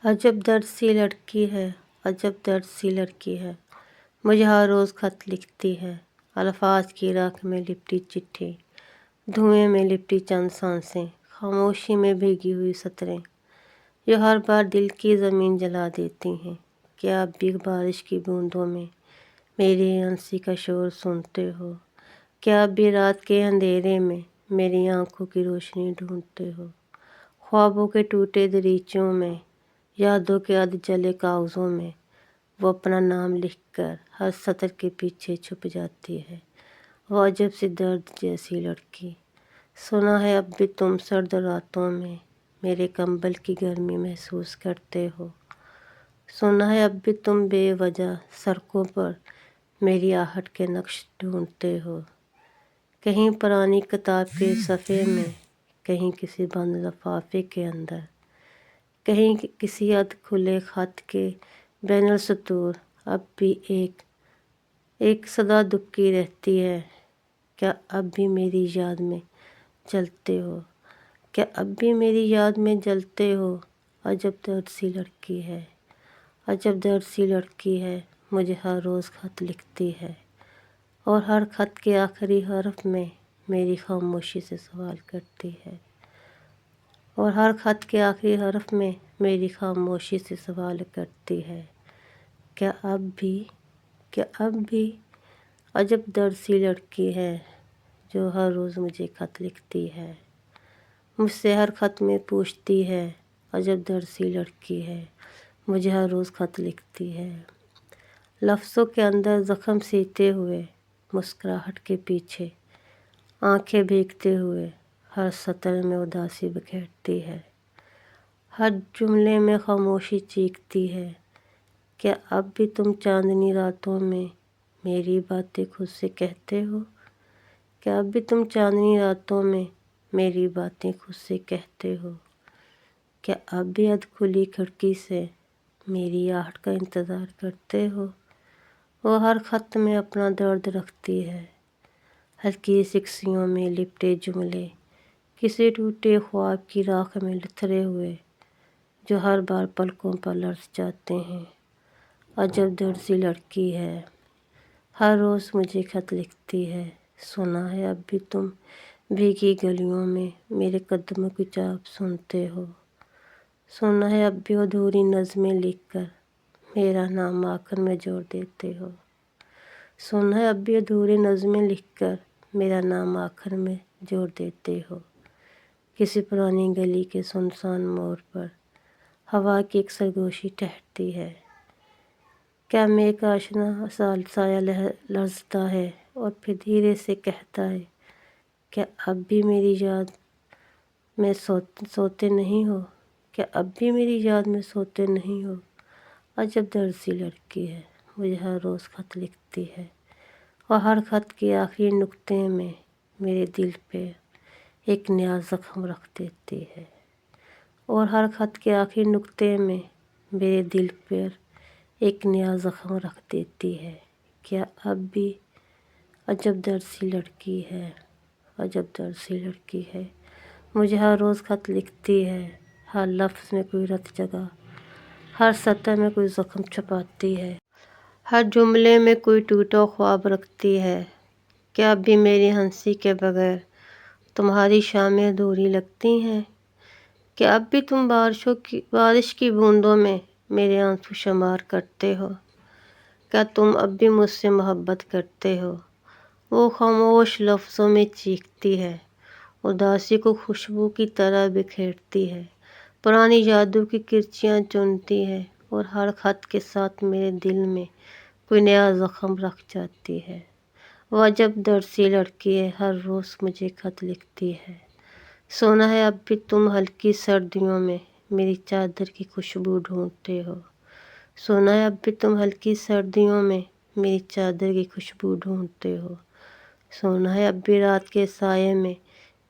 عجب درد سی لڑکی ہے، عجب درد سی لڑکی ہے، مجھے ہر روز خط لکھتی ہے۔ الفاظ کی راکھ میں لپٹی چٹھی، دھوئیں میں لپٹی چند سانسیں، خاموشی میں بھیگی ہوئی سطریں، جو ہر بار دل کی زمین جلا دیتی ہیں۔ کیا اب بھی بارش کی بوندوں میں میری ہنسی کا شور سنتے ہو؟ کیا اب بھی رات کے اندھیرے میں میری آنکھوں کی روشنی ڈھونڈتے ہو؟ خوابوں کے ٹوٹے دریچوں میں، یادوں کے ادھ جلے کاغذوں میں، وہ اپنا نام لکھ کر ہر سطر کے پیچھے چھپ جاتی ہے، وہ عجب سی درد جیسی لڑکی۔ سنا ہے اب بھی تم سرد راتوں میں میرے کمبل کی گرمی محسوس کرتے ہو۔ سنا ہے اب بھی تم بے وجہ سڑکوں پر میری آہٹ کے نقش ڈھونڈتے ہو، کہیں پرانی کتاب کے صفحے میں، کہیں کسی بند لفافے کے اندر، کہیں کسی ادھ کھلے خط کے بین السطور۔ اب بھی ایک صدا دبکی رہتی ہے، کیا اب بھی میری یاد میں جلتے ہو؟ کیا اب بھی میری یاد میں جلتے ہو؟ عجب درد سی لڑکی ہے، عجب درد سی لڑکی ہے، مجھے ہر روز خط لکھتی ہے، اور ہر خط کے آخری حرف میں میری خاموشی سے سوال کرتی ہے، اور ہر خط کے آخری حرف میں میری خاموشی سے سوال کرتی ہے، کیا اب بھی، کیا اب بھی؟ عجب درد سی لڑکی ہے، جو ہر روز مجھے خط لکھتی ہے، مجھ سے ہر خط میں پوچھتی ہے۔ عجب درد سی لڑکی ہے، مجھے ہر روز خط لکھتی ہے، لفظوں کے اندر زخم سیتے ہوئے، مسکراہٹ کے پیچھے آنکھیں بھیگتے ہوئے، ہر سطر میں اداسی بکھیرتی ہے، ہر جملے میں خاموشی چیختی ہے۔ کیا اب بھی تم چاندنی راتوں میں میری باتیں خود سے کہتے ہو؟ کیا اب بھی تم چاندنی راتوں میں میری باتیں خود سے کہتے ہو؟ کیا اب بھی ادھ کھلی کھڑکی سے میری آہٹ کا انتظار کرتے ہو؟ وہ ہر خط میں اپنا درد رکھتی ہے، ہلکی سکسیوں میں لپٹے جملے، کسی ٹوٹے خواب کی راکھ میں لتھڑے ہوئے، جو ہر بار پلکوں پر لرز جاتے ہیں۔ عجب درد سی لڑکی ہے، ہر روز مجھے خط لکھتی ہے۔ سنا ہے اب بھی تم بھیگی گلیوں میں میرے قدموں کی چاپ سنتے ہو۔ سنا ہے اب بھی ادھوری نظمیں لکھ کر میرا نام آخر میں جوڑ دیتے ہو۔ سنا ہے اب بھی ادھوری نظمیں لکھ کر میرا نام آخر میں جوڑ دیتے ہو۔ کسی پرانی گلی کے سنسان موڑ پر ہوا کی ایک سرگوشی ٹہرتی ہے، کیا میں ایک آشنا سایہ لرزتا ہے، اور پھر دھیرے سے کہتا ہے، کیا اب بھی میری یاد میں سوتے نہیں ہو؟ کیا اب بھی میری یاد میں سوتے نہیں ہو؟ عجب درد سی لڑکی ہے، مجھے ہر روز خط لکھتی ہے، اور ہر خط کے آخری نقطے میں میرے دل پہ ایک نیا زخم رکھ دیتی ہے، اور ہر خط کے آخری نقطے میں میرے دل پر ایک نیا زخم رکھ دیتی ہے۔ کیا اب بھی؟ عجب درد سی لڑکی ہے، عجب درد سی لڑکی ہے، مجھے ہر روز خط لکھتی ہے، ہر لفظ میں کوئی رت جگہ، ہر سطر میں کوئی زخم چھپاتی ہے، ہر جملے میں کوئی ٹوٹا خواب رکھتی ہے۔ کیا اب بھی میری ہنسی کے بغیر تمہاری شامیں ادھوری لگتی ہیں؟ کیا اب بھی تم بارش کی بوندوں میں میرے آنسو شمار کرتے ہو؟ کیا تم اب بھی مجھ سے محبت کرتے ہو؟ وہ خاموش لفظوں میں چیختی ہے، اداسی کو خوشبو کی طرح بکھیرتی ہے، پرانی یادوں کی کرچیاں چنتی ہے، اور ہر خط کے ساتھ میرے دل میں کوئی نیا زخم رکھ جاتی ہے۔ وہ عجب درد سی لڑکی ہے، ہر روز مجھے خط لکھتی ہے۔ سنا ہے اب بھی تم ہلکی سردیوں میں میری چادر کی خوشبو ڈھونڈتے ہو۔ سنا ہے اب بھی تم ہلکی سردیوں میں میری چادر کی خوشبو ڈھونڈتے ہو۔ سنا ہے اب بھی رات کے سائے میں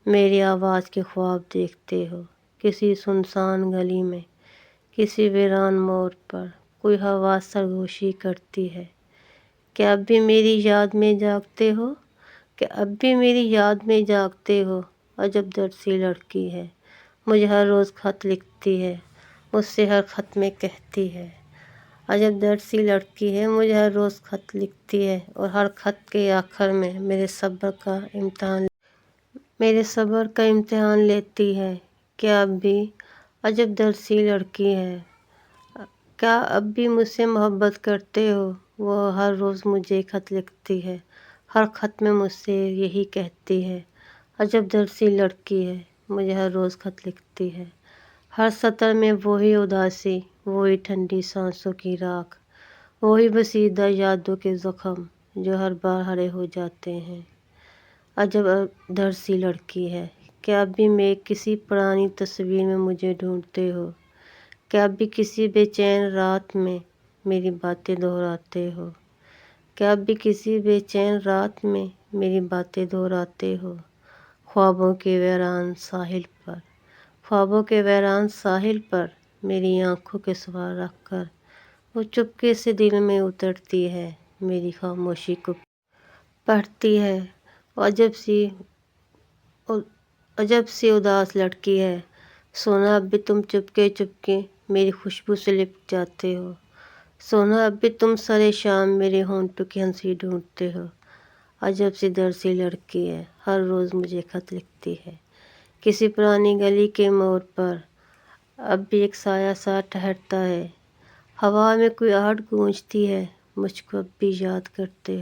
میری آواز کے خواب دیکھتے ہو، کسی سنسان گلی میں، کسی ویران موڑ پر کوئی ہوا سرگوشی کرتی ہے۔ کیا اب بھی میری یاد میں جاگتے ہو؟ کیا اب بھی میری یاد میں جاگتے ہو؟ عجب درد سی لڑکی ہے، مجھے ہر روز خط لکھتی ہے، مجھ سے ہر خط میں کہتی ہے۔ عجب درد سی لڑکی ہے، مجھے ہر روز خط لکھتی ہے، اور ہر خط کے آخر میں میرے صبر کا امتحان لیتی ہے۔ کیا اب بھی عجب درد سی لڑکی ہے، کیا اب بھی مجھ سے محبت کرتے ہو؟ وہ ہر روز مجھے خط لکھتی ہے، ہر خط میں مجھ سے یہی کہتی ہے۔ عجب درد سی لڑکی ہے، مجھے ہر روز خط لکھتی ہے، ہر سطر میں وہی اداسی، وہی ٹھنڈی سانسوں کی راکھ، وہی بسیدہ یادوں کے زخم جو ہر بار ہرے ہو جاتے ہیں۔ عجب درد سی لڑکی ہے، کیا اب بھی میں کسی پرانی تصویر میں مجھے ڈھونڈتے ہو؟ کیا اب بھی کسی بے چین رات میں میری باتیں دہراتے ہو؟ کیا اب بھی کسی بے چین رات میں میری باتیں دہراتے ہو؟ خوابوں کے ویران ساحل پر میری آنکھوں کے سوال رکھ کر وہ چپکے سے دل میں اترتی ہے، میری خاموشی کو پڑھتی ہے۔ عجب سی اداس لڑکی ہے، سونا اب بھی تم چپکے چپکے میری خوشبو سے لپٹ جاتے ہو، سونا اب بھی تم سرے شام میرے ہونٹوں کی ہنسی ڈھونڈتے ہو۔ عجب سی درد سی لڑکی ہے، ہر روز مجھے خط لکھتی ہے، کسی پرانی گلی کے موڑ پر اب بھی ایک سایہ سا ٹھہرتا ہے، ہوا میں کوئی آہٹ گونجتی ہے، مجھ کو اب بھی یاد کرتے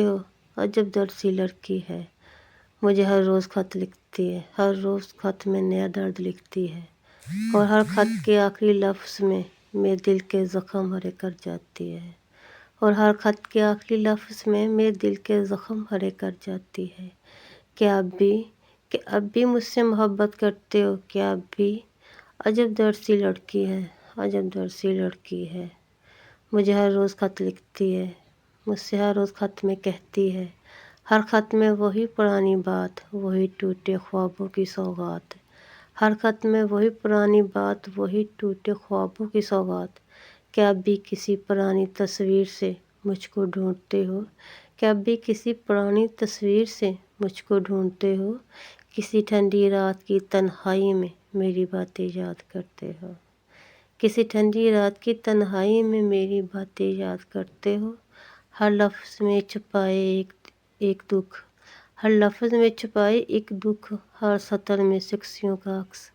ہو۔ عجب درد سی لڑکی ہے، مجھے ہر روز خط لکھتی ہے، ہر روز خط میں نیا درد لکھتی ہے، اور ہر خط کے آخری لفظ میں میرے دل کے زخم ہرے کر جاتی ہے، کیا اب بھی مجھ سے محبت کرتے ہو؟ کیا اب بھی؟ عجب درد سی لڑکی ہے، عجب درد سی لڑکی ہے، مجھے ہر روز خط لکھتی ہے، مجھ سے ہر روز خط میں کہتی ہے، ہر خط میں وہی پرانی بات، وہی ٹوٹے خوابوں کی سوغات، ہر خط میں وہی پرانی بات، وہی ٹوٹے خوابوں کی سوغات۔ کیا اب بھی کسی پرانی تصویر سے مجھ کو ڈھونڈتے ہو؟ کیا اب بھی کسی پرانی تصویر سے مجھ کو ڈھونڈتے ہو؟ کسی ٹھنڈی رات کی تنہائی میں میری باتیں یاد کرتے ہو؟ کسی ٹھنڈی رات کی تنہائی میں میری باتیں یاد کرتے ہو؟ ہر لفظ میں چھپائے ایک دکھ، ہر سطر میں سکسیوں کا عکس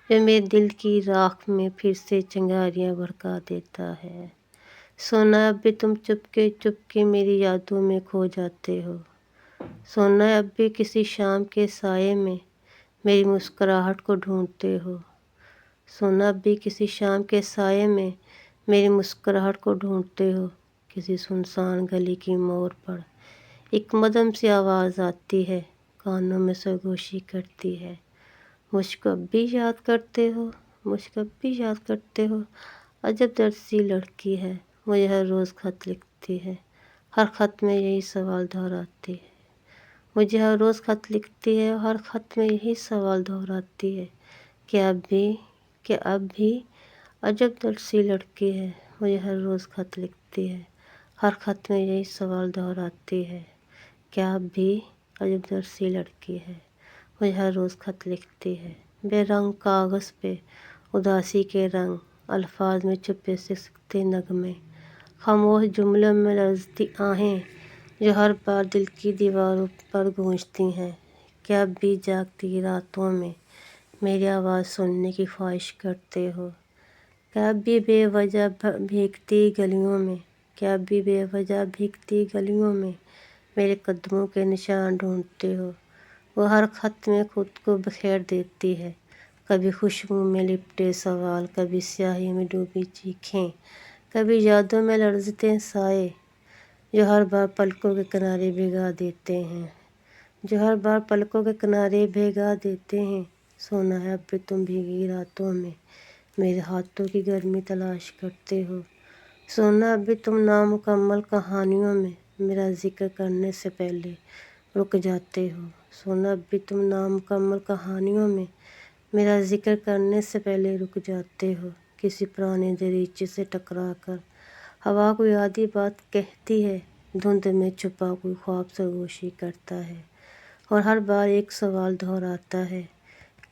جو میرے دل کی راکھ میں پھر سے چنگاریاں بھڑکا دیتا ہے۔ سونا اب بھی تم چپکے چپکے میری یادوں میں کھو جاتے ہو، سونا اب بھی کسی شام کے سائے میں میری مسکراہٹ کو ڈھونڈتے ہو، سونا اب بھی کسی شام کے سائے میں میری مسکراہٹ کو ڈھونڈتے ہو۔ کسی سنسان گلی کی موڑ پر ایک مدھم سی آواز آتی ہے، کانوں میں سرگوشی کرتی ہے، مجھ کو اب بھی یاد کرتے ہو؟ عجب درد سی لڑکی ہے، مجھے ہر روز خط لکھتی ہے، ہر خط میں یہی سوال دہراتی ہے، کیا اب بھی؟ عجب درد سی لڑکی ہے، مجھے ہر روز خط لکھتی ہے، ہر خط میں یہی سوال دہراتی ہے، کیا اب بھی؟ عجب درد سی لڑکی ہے، مجھے ہر روز خط لکھتی ہے۔ بے رنگ کاغذ پہ اداسی کے رنگ، الفاظ میں چھپے سکتے نغمے، خاموش جملوں میں لرزتی آہیں جو ہر بار دل کی دیواروں پر گونجتی ہیں۔ کیا اب بھی جاگتی راتوں میں میری آواز سننے کی خواہش کرتے ہو؟ کیا اب بھی بے وجہ بھیگتی گلیوں میں میرے قدموں کے نشان ڈھونڈتے ہو؟ وہ ہر خط میں خود کو بکھیر دیتی ہے، کبھی خوشبو میں لپٹے سوال، کبھی سیاہی میں ڈوبی چیخیں، کبھی یادوں میں لرزتے سائے جو ہر بار پلکوں کے کنارے بھیگا دیتے ہیں۔ سونا ہے اب بھی تم بھیگی راتوں میں میرے ہاتھوں کی گرمی تلاش کرتے ہو، سونا اب بھی تم نامکمل کہانیوں میں میرا ذکر کرنے سے پہلے رک جاتے ہو، سونا اب بھی تم نامکمل کہانیوں میں میرا ذکر کرنے سے پہلے رک جاتے ہو۔ کسی پرانے دریچے سے ٹکرا کر ہوا کوئی آدھی بات کہتی ہے، دھند میں چھپا کوئی خواب سرگوشی کرتا ہے، اور ہر بار ایک سوال دہراتا ہے،